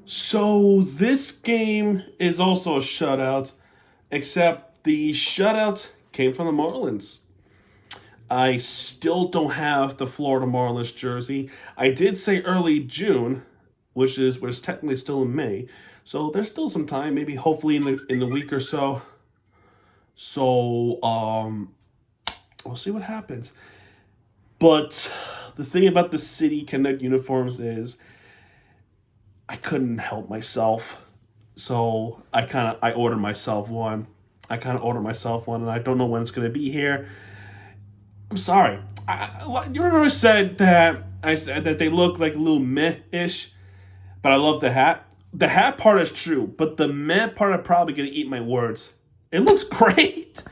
So this game is also a shutout, except the shutout came from the Marlins. I still don't have the Florida Marlins jersey. I did say early June, which technically still in May, so there's still some time. Maybe hopefully in the week or so. So we'll see what happens. But the thing about the City Connect uniforms is I couldn't help myself. So I ordered myself one. And I don't know when it's gonna be here. I'm sorry. You remember I said that they look like a little meh-ish, but I love the hat. The hat part is true, but the meh part I'm probably gonna eat my words. It looks great.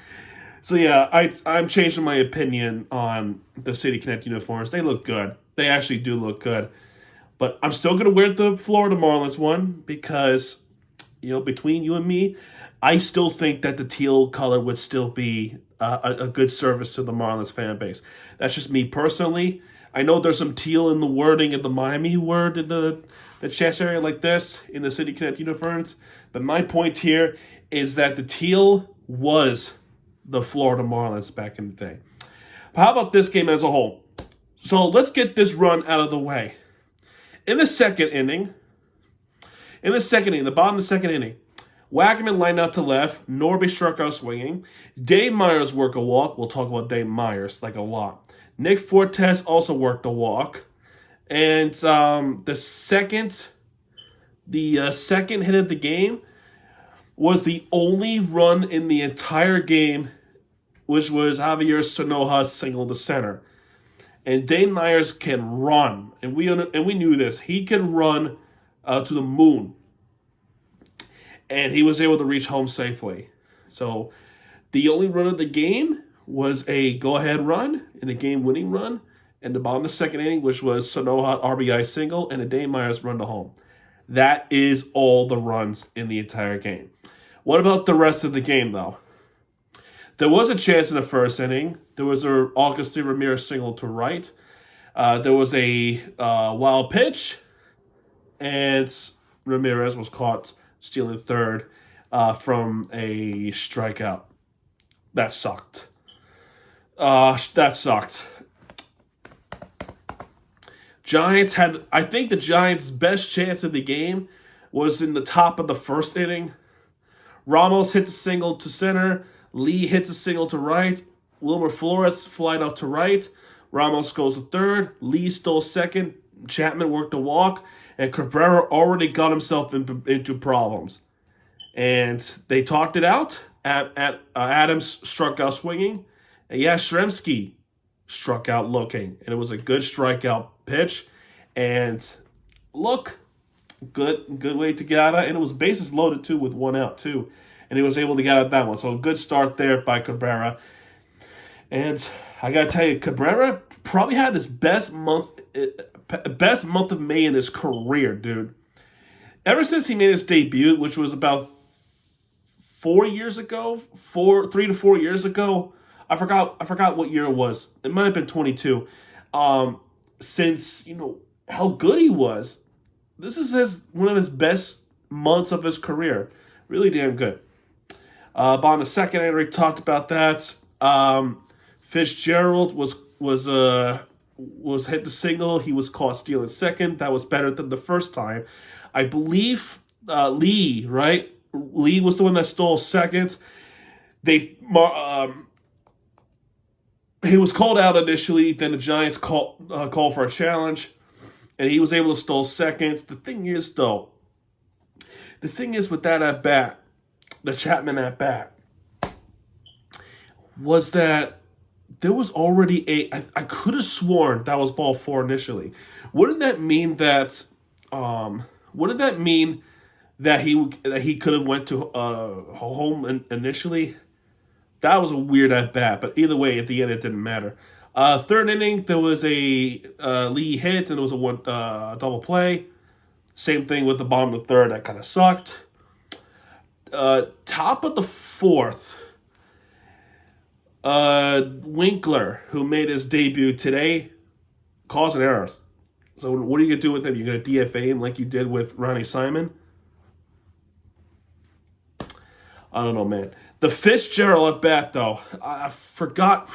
So yeah, I'm changing my opinion on the City Connect uniforms. They look good. They actually do look good. But I'm still gonna wear the Florida Marlins one because, between you and me, I still think that the teal color would still be a good service to the Marlins fan base. That's just me personally. I know there's some teal in the wording in the Miami word in the chest area like this in the City Connect uniforms. But my point here is that the teal was the Florida Marlins back in the day. But how about this game as a whole? So let's get this run out of the way. In the second inning, the bottom of the second inning, Wackerman lined out to left. Norby struck out swinging. Dave Myers worked a walk. We'll talk about Dave Myers like a lot. Nick Fortes also worked a walk. And the second hit of the game was the only run in the entire game, which was Javier Sonoja's single to center. And Dane Myers can run, and we knew this. He can run to the moon, and he was able to reach home safely. So the only run of the game was a go-ahead run and a game-winning run in the bottom of the second inning, which was Sonoja RBI single and a Dane Myers run to home. That is all the runs in the entire game. What about the rest of the game, though? There was a chance in the first inning. There was a Augustin Ramirez single to right. There was a wild pitch, and Ramirez was caught stealing third from a strikeout. That sucked. I think the Giants' best chance of the game was in the top of the first inning. Ramos hits a single to center. Lee hits a single to right. Wilmer Flores flied out to right. Ramos goes to third. Lee stole second. Chapman worked a walk. And Cabrera already got himself into problems. And they talked it out. Adams struck out swinging. And Yastrzemski struck out looking. And it was a good strikeout pitch. And look, good way to get out of it. And it was bases loaded too with one out too. And he was able to get out that one. So a good start there by Cabrera. And I gotta tell you, Cabrera probably had his best month of May in his career, dude. Ever since he made his debut, which was about 3 to 4 years ago. I forgot what year it was. It might have been 22. Since how good he was, this is one of his best months of his career. Really damn good. On the second, I already talked about that. Fitzgerald was hit the single. He was caught stealing second. That was better than the first time. I believe Lee, right? Lee was the one that stole second. He was called out initially. Then the Giants called for a challenge, and he was able to stole second. The thing is with that at bat, the Chapman at bat, was that there was already I could have sworn that was ball four initially. Wouldn't that mean that he could have went to home initially? That was a weird at bat, but either way, at the end, it didn't matter. Third inning, there was a Lee hit, and it was a one double play. Same thing with the bottom of the third. That kind of sucked. Top of the fourth, Winkler, who made his debut today, causing errors. So what are you going to do with him? You're going to DFA him like you did with Ronnie Simon? I don't know, man. The Fitzgerald at bat, though. I forgot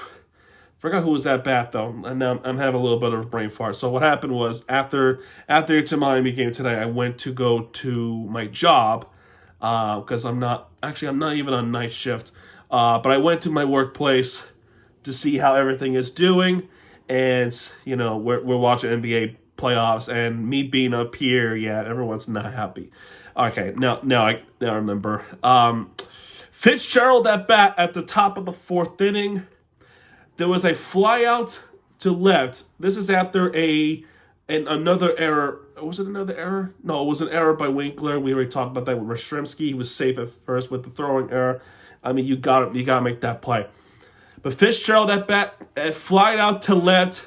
who was at bat though, and now I'm having a little bit of a brain fart. So what happened was after the Miami game today, I went to go to my job because I'm not even on night shift, but I went to my workplace to see how everything is doing, and we're watching NBA playoffs, and me being up here, yeah, everyone's not happy. Okay, now I remember. Fitzgerald at bat at the top of the fourth inning. There was a fly out to left. This is after another error. Was it another error? No, it was an error by Winkler. We already talked about that with Yastrzemski. He was safe at first with the throwing error. I mean, you got to make that play. But Fitzgerald at bat, flied out to left,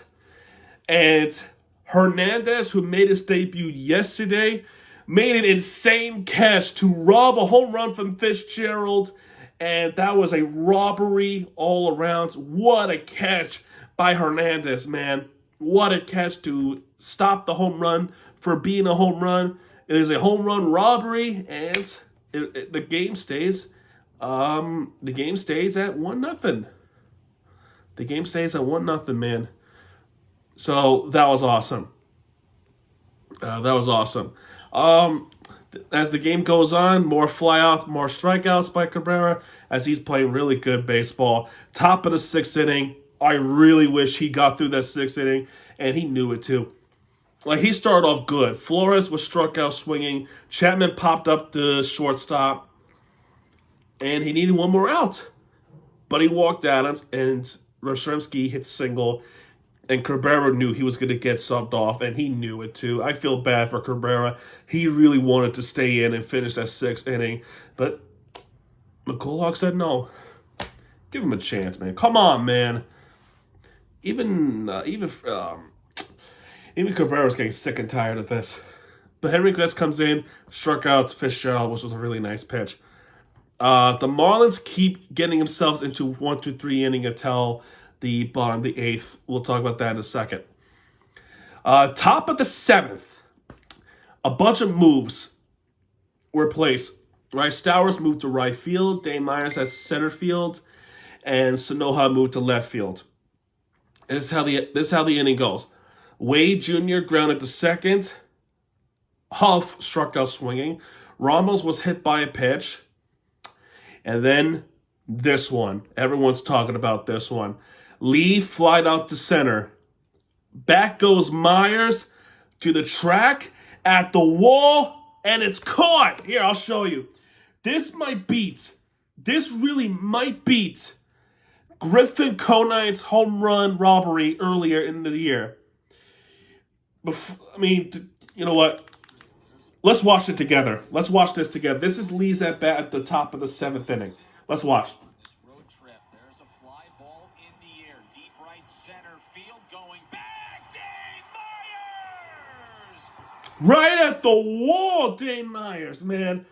and Hernandez, who made his debut yesterday, made an insane catch to rob a home run from Fitzgerald. And that was a robbery all around. What a catch by Hernandez, man. What a catch to stop the home run for being a home run. It is a home run robbery, and the game stays. The game stays at 1-0. The game stays at 1-0, man. So that was awesome. As the game goes on, more flyouts, more strikeouts by Cabrera as he's playing really good baseball. Top of the sixth inning. I really wish he got through that sixth inning, and he knew it too. Like, he started off good. Flores was struck out swinging. Chapman popped up the shortstop, and he needed one more out. But he walked Adams, and Yastrzemski hit single. And Cabrera knew he was going to get subbed off, and he knew it too. I feel bad for Cabrera. He really wanted to stay in and finish that sixth inning, but McCullough said no. Give him a chance, man. Come on, man. Even Cabrera's getting sick and tired of this. But Henriquez comes in, struck out Fitzgerald, which was a really nice pitch. The Marlins keep getting themselves into 1-2-3 inning until the bottom of the eighth. We'll talk about that in a second. Top of the seventh, a bunch of moves were placed. Right, Stowers moved to right field, Dane Myers at center field, and Sanoha moved to left field. This is how the inning goes. Wade Jr. grounded to second. Huff struck out swinging. Ramos was hit by a pitch. And then this one. Everyone's talking about this one. Lee flied out to center. Back goes Myers to the track, at the wall, and it's caught. Here, I'll show you. This really might beat Griffin Conine's home run robbery earlier in the year. You know what? Let's watch it together. Let's watch this together. This is Lee's at bat at the top of the seventh inning. Let's watch. Road trip. There's a fly ball in the air. Deep right center field going back. Dane Myers! Right at the wall, Dane Myers, man.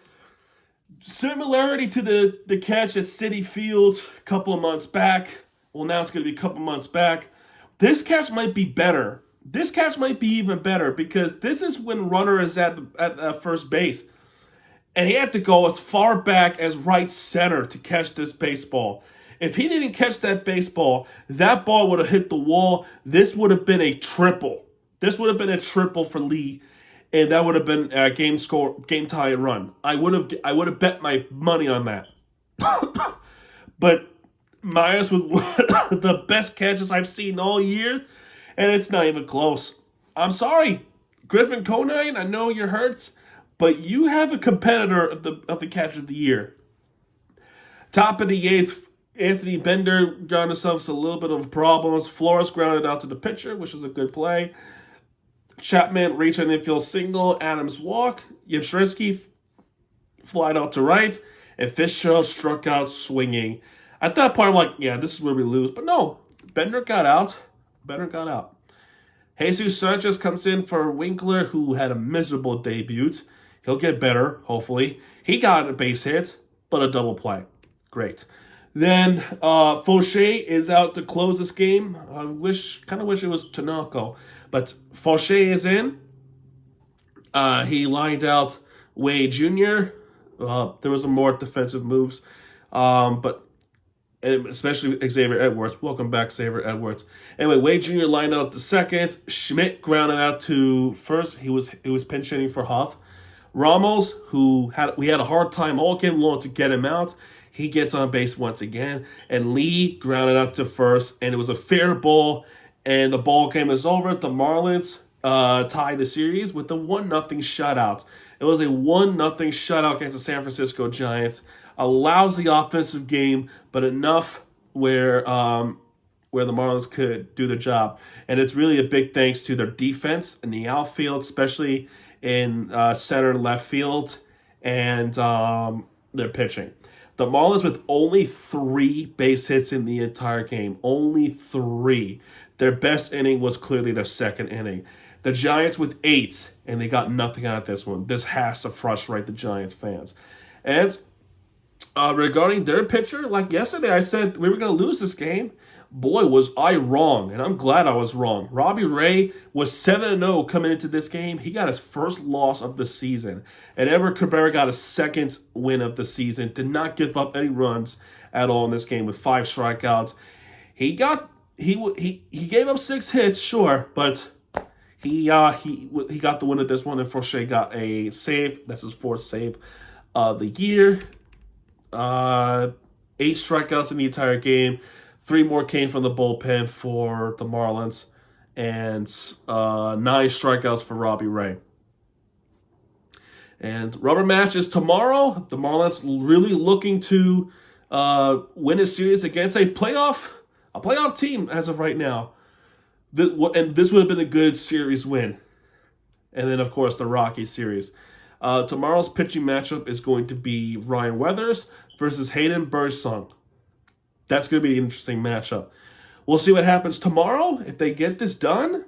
Similarity to the catch at Citi Field a couple of months back. Well, now it's going to be a couple months back. This catch might be better. This catch might be even better because this is when runner is at first base. And he had to go as far back as right center to catch this baseball. If he didn't catch that baseball, that ball would have hit the wall. This would have been a triple. This would have been a triple for Lee. And that would have been a game tie and run. I would have bet my money on that. But Myers with the best catches I've seen all year, and it's not even close. I'm sorry, Griffin Conine, I know you're hurt, but you have a competitor of the catch of the year. Top of the eighth, Anthony Bender got himself a little bit of problems. Flores grounded out to the pitcher, which was a good play. Chapman reached an infield single. Adams walk. Yastrzemski flied out to right. And Fitzgerald struck out swinging. At that point, I'm like, yeah, this is where we lose. But no, Bender got out. Jesus Sanchez comes in for Winkler, who had a miserable debut. He'll get better, hopefully. He got a base hit, but a double play. Great. Then Fauché is out to close this game. I kind of wish it was Tanaka. But Fauché is in. He lined out Wade Jr. There was some more defensive moves, but especially Xavier Edwards. Welcome back, Xavier Edwards. Anyway, Wade Jr. lined out to second. Schmidt grounded out to first. He was pinch hitting for Huff. Ramos, we had a hard time all game long to get him out. He gets on base once again. And Lee grounded out to first, and it was a fair ball. And the ball game is over. The Marlins tied the series with a 1-0 shutout. It was a 1-0 shutout against the San Francisco Giants. A lousy offensive game, but enough where the Marlins could do the job. And it's really a big thanks to their defense in the outfield, especially in center and left field, and their pitching. The Marlins with only 3 base hits in the entire game. Only 3. Their best inning was clearly their second inning. The Giants with 8, and they got nothing out of this one. This has to frustrate the Giants fans. And regarding their pitcher, like yesterday, I said we were going to lose this game. Boy, was I wrong, and I'm glad I was wrong. Robbie Ray was 7-0 coming into this game. He got his first loss of the season. And Everett Cabrera got a second win of the season. Did not give up any runs at all in this game with 5 strikeouts. He gave up 6 hits, sure, but he got the win of this one, and Fauché got a save. That's his 4th save of the year. 8 strikeouts in the entire game. 3 more came from the bullpen for the Marlins, and 9 strikeouts for Robbie Ray. And rubber match is tomorrow. The Marlins really looking to win a series against a playoff team as of right now. And this would have been a good series win. And then, of course, the Rockies series. Tomorrow's pitching matchup is going to be Ryan Weathers versus Hayden Birdsong. That's going to be an interesting matchup. We'll see what happens tomorrow. If they get this done,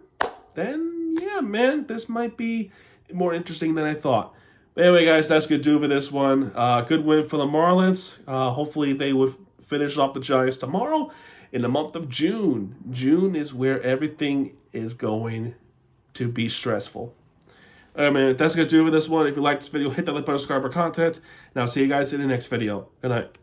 then, yeah, man, this might be more interesting than I thought. But anyway, guys, that's going to do it for this one. Good win for the Marlins. Hopefully they would finish off the Giants tomorrow in the month of June. June is where everything is going to be stressful. All right, man, that's going to do it for this one. If you like this video, hit that like button, subscribe for content. And I'll see you guys in the next video. Good night.